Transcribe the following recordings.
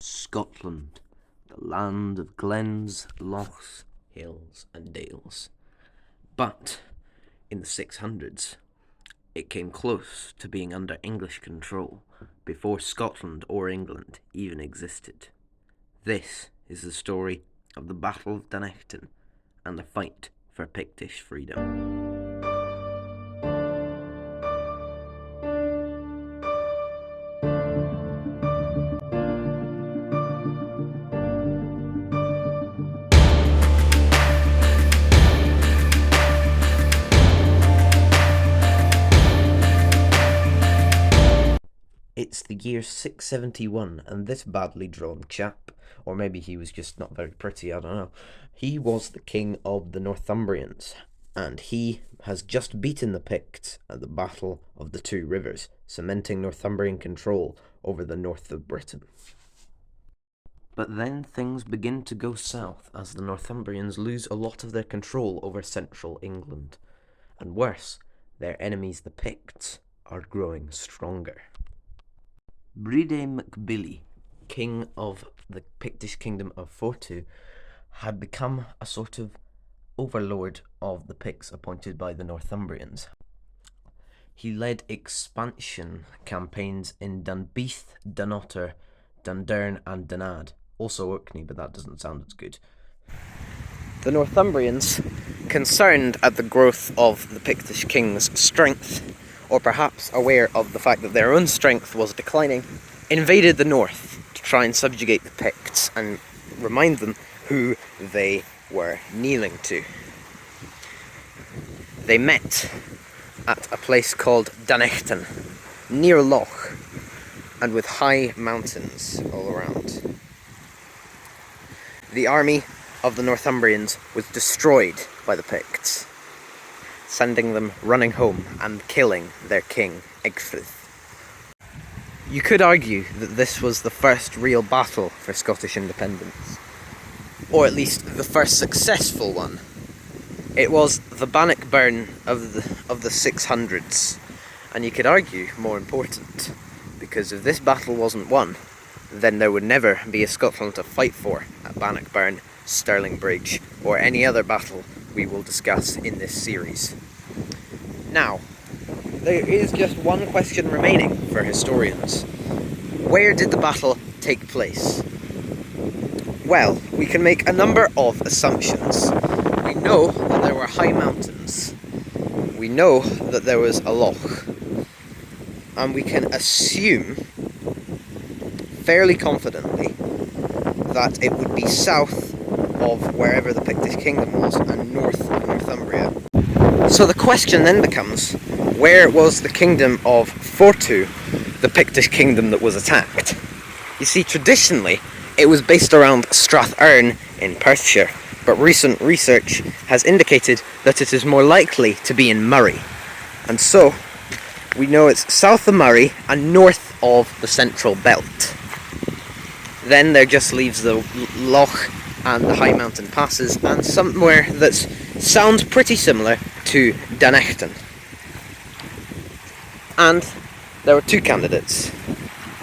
Scotland, the land of glens, lochs, hills, and dales. But in the 600s, it came close to being under English control before Scotland or England even existed. This is the story of the Battle of Dunechtan and the fight for Pictish freedom. It's the year 671, and this badly drawn chap, or maybe he was just not very pretty, I don't know, he was the king of the Northumbrians, and he has just beaten the Picts at the Battle of the Two Rivers, cementing Northumbrian control over the north of Britain. But then things begin to go south as the Northumbrians lose a lot of their control over central England. And worse, their enemies the Picts are growing stronger. Bride MacBilly, king of the Pictish kingdom of Fortu, had become a sort of overlord of the Picts appointed by the Northumbrians. He led expansion campaigns in Dunbeath, Dunotter, Dundurn and Dunad, also Orkney, but that doesn't sound as good. The Northumbrians, concerned at the growth of the Pictish king's strength, or perhaps aware of the fact that their own strength was declining, invaded the north to try and subjugate the Picts and remind them who they were kneeling to. They met at a place called Dunechtan, near Loch, and with high mountains all around. The army of the Northumbrians was destroyed by the Picts, sending them running home and killing their king, Egfrith. You could argue that this was the first real battle for Scottish independence, or at least the first successful one. It was the Bannockburn of the 600s, and you could argue more important, because if this battle wasn't won, then there would never be a Scotland to fight for at Bannockburn, Stirling Bridge, or any other battle we will discuss in this series. Now, there is just one question remaining for historians. Where did the battle take place? Well, we can make a number of assumptions. We know that there were high mountains. We know that there was a loch. And we can assume, fairly confidently, that it would be south of wherever the Pictish kingdom was and north of Northumbria. So the question then becomes, where was the kingdom of Fortu, the Pictish kingdom that was attacked? You see, traditionally, it was based around Strathern in Perthshire, but recent research has indicated that it is more likely to be in Murray. And so, we know it's south of Murray and north of the Central Belt. Then there just leaves the Loch and the high mountain passes, and somewhere that sounds pretty similar to Dunechtan. And there were two candidates,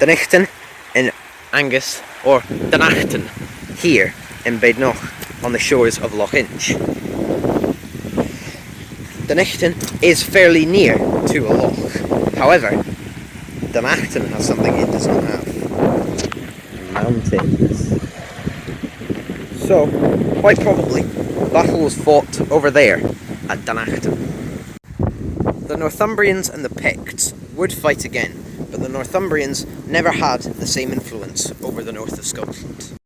Dunechtan in Angus, or Dunachtan here in Badenoch on the shores of Loch Inch. Dunechtan is fairly near to a loch. However, Dunachtan has something it does not have. Mountains. So, quite probably, the battle was fought over there, at Dunachtan. The Northumbrians and the Picts would fight again, but the Northumbrians never had the same influence over the north of Scotland.